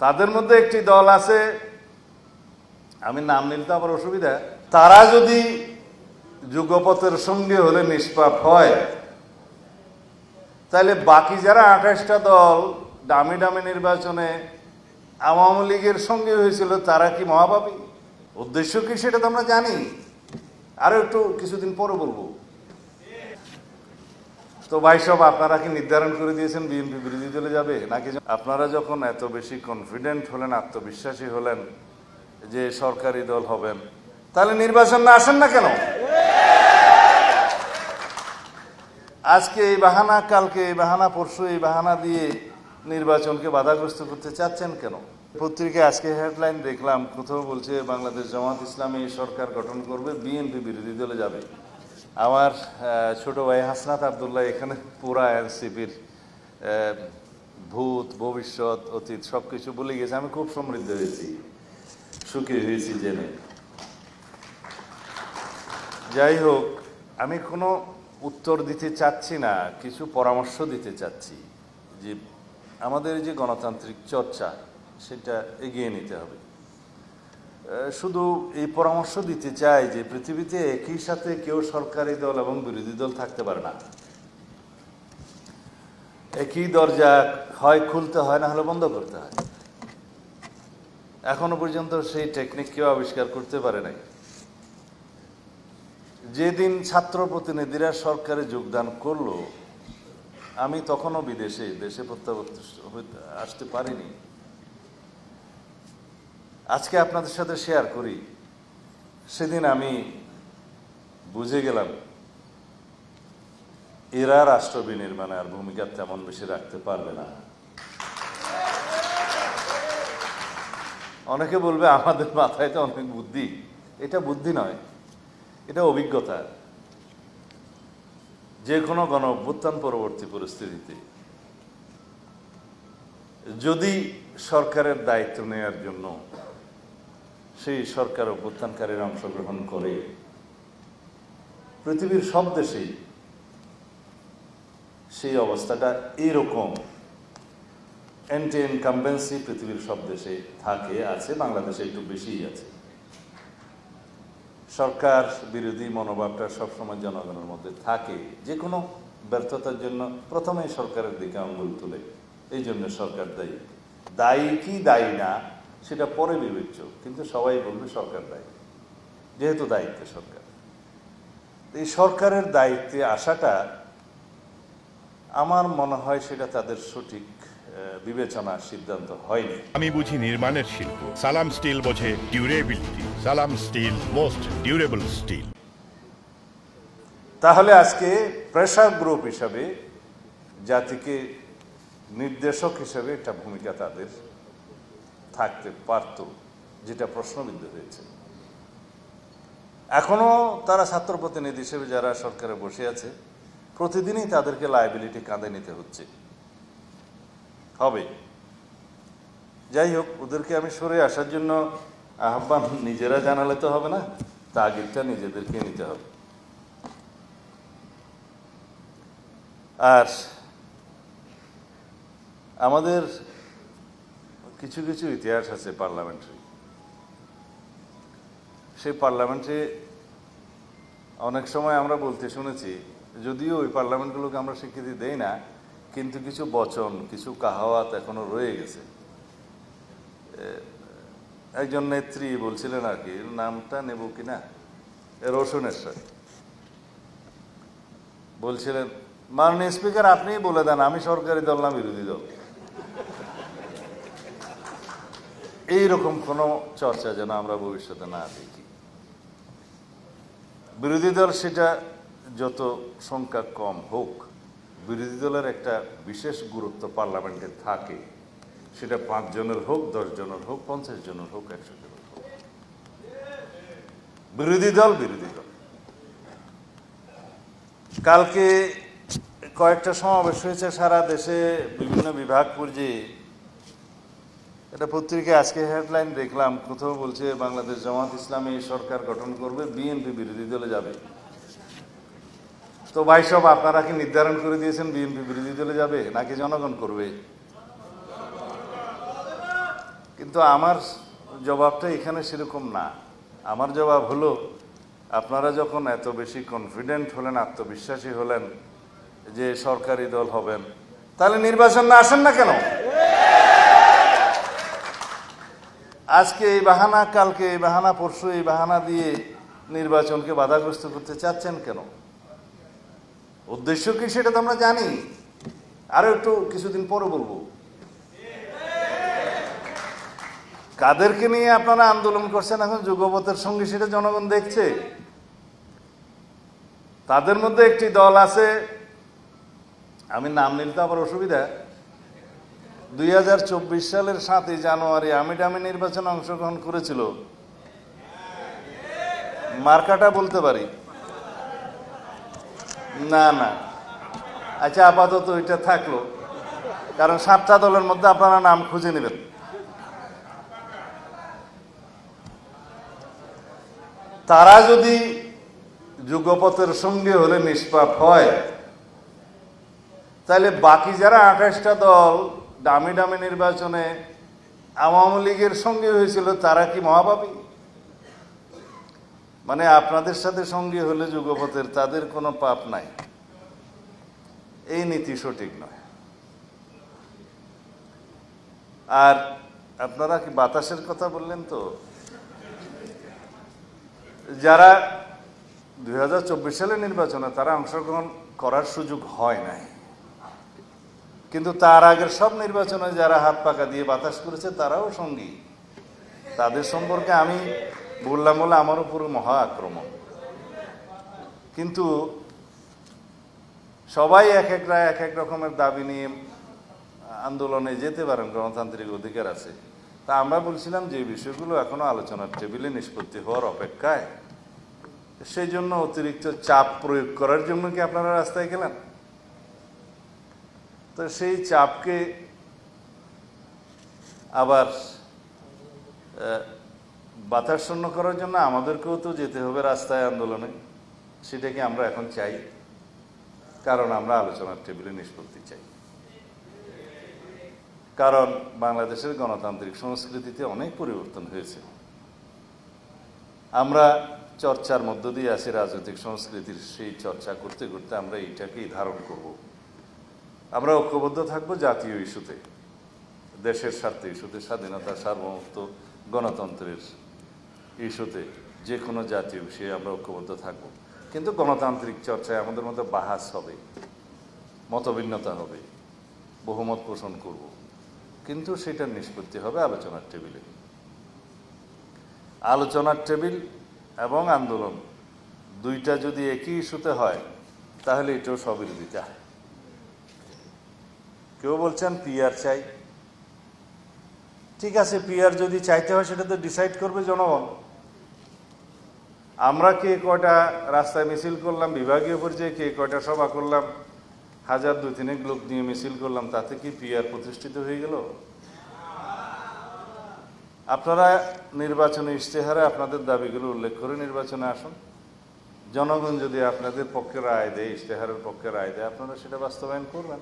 তাদের মধ্যে একটি দল আছে, আমি নাম নিলে তো আবার অসুবিধা, তারা যদি যুগপথের সঙ্গে হলে নিষ্পাপ হয়, তাহলে বাকি যারা 28টা দল দামি দামি নির্বাচনে আওয়ামী লীগের সঙ্গে হয়েছিল তারা কি মহাপাপী? উদ্দেশ্য কি সেটা তো আমরা জানি, আরো একটু কিছুদিন পরে বলবো। তো ভাই সব আপনারা কি নির্ধারণ করে দিয়েছেন বিএনপি বিরোধী দলে যাবে নাকি? আপনারা যখন এত বেশি কনফিডেন্ট হলেন, আত্মবিশ্বাসী হলেন যে সরকারি দল হবেন, তাহলে নির্বাচন না আসেন না কেন? আজকে এই বাহানা, কালকে এই বাহানা, পরশু এই বাহানা দিয়ে নির্বাচনকে বাধাগ্রস্ত করতে চাচ্ছেন কেন? পত্রিকায় আজকে হেডলাইন দেখলাম, কোথাও বলছে বাংলাদেশ জামাত ইসলামী সরকার গঠন করবে, বিএনপি বিরোধী দলে যাবে। আমার ছোট ভাই হাসনাত আবদুল্লাহ এখানে পুরা এনসিপির ভূত, ভবিষ্যৎ, অতীত সবকিছু বলে গেছে। আমি খুব সমৃদ্ধ হয়েছি, সুখী হয়েছি জেনে। যাই হোক, আমি কোনো উত্তর দিতে চাচ্ছি না, কিছু পরামর্শ দিতে চাচ্ছি যে আমাদের যে গণতান্ত্রিক চর্চা সেটা এগিয়ে নিতে হবে। শুধু এই পরামর্শ দিতে চাই যে পৃথিবীতে একই সাথে কেউ সরকারি দল এবং বিরোধী দল থাকতে পারে না। একই দরজা হয় খুলতে হয়, না হলে বন্ধ করতে হয়। এখনো পর্যন্ত সেই টেকনিক কেউ আবিষ্কার করতে পারে নাই। যেদিন ছাত্র প্রতিনিধিরা সরকারে যোগদান করলো, আমি তখনও দেশে প্রত্যাবর্তন আসতে পারিনি। আজকে আপনাদের সাথে শেয়ার করি, সেদিন আমি বুঝে গেলাম এরা রাষ্ট্র বিনির্মাণে আর ভূমিকা তেমন বেশি রাখতে পারবে না। অনেকে বলবে আমাদের মাথায় তো অনেক বুদ্ধি। এটা বুদ্ধি নয়, এটা অভিজ্ঞতা। যে কোনো গণ অভ্যুত্থান পরবর্তী পরিস্থিতিতে যদি সরকারের দায়িত্ব নেওয়ার জন্য সেই সরকার অভ্যুত্থানকারীরা অংশগ্রহণ করে, পৃথিবীর সব দেশেই সেই অবস্থাটা এইরকম। অ্যান্টি ইনকামবেন্সি পৃথিবীর সব দেশে থাকে, আছে, বাংলাদেশে একটু বেশিই আছে। সরকার বিরোধী মনোভাবটা সবসময় জনগণের মধ্যে থাকে। যে কোনো ব্যর্থতার জন্য প্রথমেই সরকারের দিকে আঙুল তুলে, এই জন্য সরকার দায়ী। দায়ী কি দায়ী না সেটা পরে বিবেচ্য, কিন্তু সবাই বলবে সরকার দায়ী, যেহেতু দায়িত্বে সরকার। এই সরকারের দায়িত্বে আসাটা আমার মনে হয় সেটা তাদের সঠিক বিবেচনা, সিদ্ধান্ত হয়নি। আমি বুঝি নির্মাণের শিল্প, সালাম স্টিল বোঝে ডিউরেবিলিটি। সালাম স্টিল, মোস্ট ডিউরেবল স্টিল। তাহলে আজকে প্রেসার গ্রুপ হিসাবে, জাতিকে নির্দেশক হিসাবে একটা ভূমিকা তাদের থাকতে পারত, যেটা প্রশ্নবিদ্ধ হয়েছে। এখনো তারা ছাত্র প্রতিনিধি হিসেবে যারা সরকারে বসে আছে, প্রতিদিনই তাদেরকে লায়াবিলিটি কাঁধে নিতে হচ্ছে, হবে। যাই হোক, ওদেরকে আমি সরে আসার জন্য আহ্বান নিজেরা জানালে তো হবে না, তাগিদটা নিজেদেরকে নিতে হবে। আর আমাদের কিছু কিছু ইতিহাস আছে পার্লামেন্টারি। সেই পার্লামেন্টে অনেক সময় আমরা বলতে শুনেছি, যদিও ওই পার্লামেন্টগুলোকে আমরা স্বীকৃতি দেই না, কিন্তু কিছু বচন, কিছু কাহাওয়াত এখনো রয়ে গেছে। একজন নেত্রী বলছিলেন, আর কি নামটা নেব কিনা, রোশনেশ্বর বলছিলেন, মাননীয় স্পিকার আপনিই বলে দেন আমি সরকারি দল না বিরোধী দল। এইরকম কোনো চর্চা যেন আমরা ভবিষ্যতে না দেখি। বিরোধী দল সেটা যত সংখ্যা কম হোক, বিরোধী দলের একটা বিশেষ গুরুত্ব পার্লামেন্টে থাকে। সেটা 5 জনের হোক, 10 জনের হোক, 50 জনের হোক, 100 জনের হোক, বিরোধী দল বিরোধী দল। কালকে কয়েকটা সমাবেশ হয়েছে সারা দেশে, বিভিন্ন বিভাগ পর্যায়ে। এটা পত্রিকায় আজকে হেডলাইন দেখলাম, কোথাও বলছে বাংলাদেশ জামাত ইসলামী সরকার গঠন করবে, বিএনপি বিরোধী দলে যাবে। তো ভাই সব আপনারা কি নির্ধারণ করে দিয়েছেন বিএনপি বিরোধী দলে যাবে নাকি জনগণ করবে? কিন্তু আমার জবাবটা এখানে সেরকম না। আমার জবাব হলো, আপনারা যখন এত বেশি কনফিডেন্ট হলেন, আত্মবিশ্বাসী হলেন যে সরকারি দল হবেন, তাহলে নির্বাচন না আসেন না কেন? আজকে এই বাহানা, কালকে এই বাহানা, পরশু এই বাহানা দিয়ে নির্বাচনকে বাধাগ্রস্ত করতে চাচ্ছেন কেন? উদ্দেশ্য কি সেটা তো আমরা জানি, আরো একটু কিছুদিন পরে বলবো। কাদেরকে নিয়ে আপনারা আন্দোলন করছেন এখন যুগপথের সঙ্গে, সেটা জনগণ দেখছে। তাদের মধ্যে একটি দল আছে, আমি নাম নিলে তো আবার অসুবিধা, 2024 সালের 7ই জানুয়ারি আমিডামি নির্বাচনে অংশগ্রহণ করেছিল। মার্কাটা বলতে পারি না? না, আচ্ছা, আপাতত এটা থাকলো, কারণ 7টা দলের মধ্যে আপনারা নাম খুঁজে নেবেন। তারা যদি যুগপথের সঙ্গে হলে নিষ্পাপ হয়, তাহলে বাকি যারা 28টা দল দামি দামি নির্বাচনে আওয়ামী লীগের সঙ্গে হয়েছিল, তারা কি মহাপাপী? মানে আপনাদের সাথে সঙ্গী হলে যুগপথের, তাদের কোনো পাপ নাই, এই নীতি সঠিক নয়। আর আপনারা কি বাতাসের কথা বললেন, তো যারা 2024 সালের নির্বাচনে তারা অংশগ্রহণ করার সুযোগ হয় নাই, কিন্তু তার আগের সব নির্বাচনে যারা হাত পাকা দিয়ে বাতাস করেছে তারাও সঙ্গী। তাদের সম্পর্কে আমি বললাম বলে আমার উপর মহা আক্রমণ। কিন্তু সবাই এক এক রকমের দাবি নিয়ে আন্দোলনে যেতে পারেন, গণতান্ত্রিক অধিকার আছে। তা আমরা বলছিলাম যে বিষয়গুলো এখনো আলোচনার টেবিলে নিষ্পত্তি হওয়ার অপেক্ষায়, সেই জন্য অতিরিক্ত চাপ প্রয়োগ করার জন্য কি আপনারা রাস্তায় গেলেন? তো সেই চাপকে আবার বাতাসশূন্য করার জন্য আমাদেরকেও তো যেতে হবে রাস্তায় আন্দোলনে। সেটা কি আমরা এখন চাই? কারণ আমরা আলোচনার টেবিলে নিষ্পত্তি চাই। কারণ বাংলাদেশের গণতান্ত্রিক সংস্কৃতিতে অনেক পরিবর্তন হয়েছে। আমরা চর্চার মধ্য দিয়ে আছি রাজনৈতিক সংস্কৃতির, সেই চর্চা করতে করতে আমরা এইটাকেই ধারণ করব। আমরা ঐক্যবদ্ধ থাকবো জাতীয় ইস্যুতে, দেশের স্বার্থে ইস্যুতে, স্বাধীনতা, সার্বভৌমত্ব, গণতন্ত্রের ইস্যুতে, যে কোনো জাতীয় বিষয়ে আমরা ঐক্যবদ্ধ থাকব। কিন্তু গণতান্ত্রিক চর্চায় আমাদের মধ্যে বাহাস হবে, মতভিন্নতা হবে, বহুমত পোষণ করব, কিন্তু সেটার নিষ্পত্তি হবে আলোচনার টেবিলে। আলোচনার টেবিল এবং আন্দোলন দুইটা যদি একই ইস্যুতে হয়, তাহলে এটাও স্ববিরোধিতা। কেউ বলছেন পিআর চাই, ঠিক আছে, পিআর যদি চাইতে হয় সেটা তো ডিসাইড করবে জনগণ। আমরা কে কয়টা রাস্তায় মিছিল করলাম, বিভাগীয় পর্যায়ে কে কয়টা সভা করলাম, 1000 2-3 লোক নিয়ে মিছিল করলাম, তাতে কি পিআর প্রতিষ্ঠিত হয়ে গেল? আপনারা নির্বাচনী ইশতেহারে আপনাদের দাবিগুলো উল্লেখ করে নির্বাচনে আসুন। জনগণ যদি আপনাদের পক্ষে রায় দেয়, ইশতেহারের পক্ষে রায় দেয়, আপনারা সেটা বাস্তবায়ন করবেন।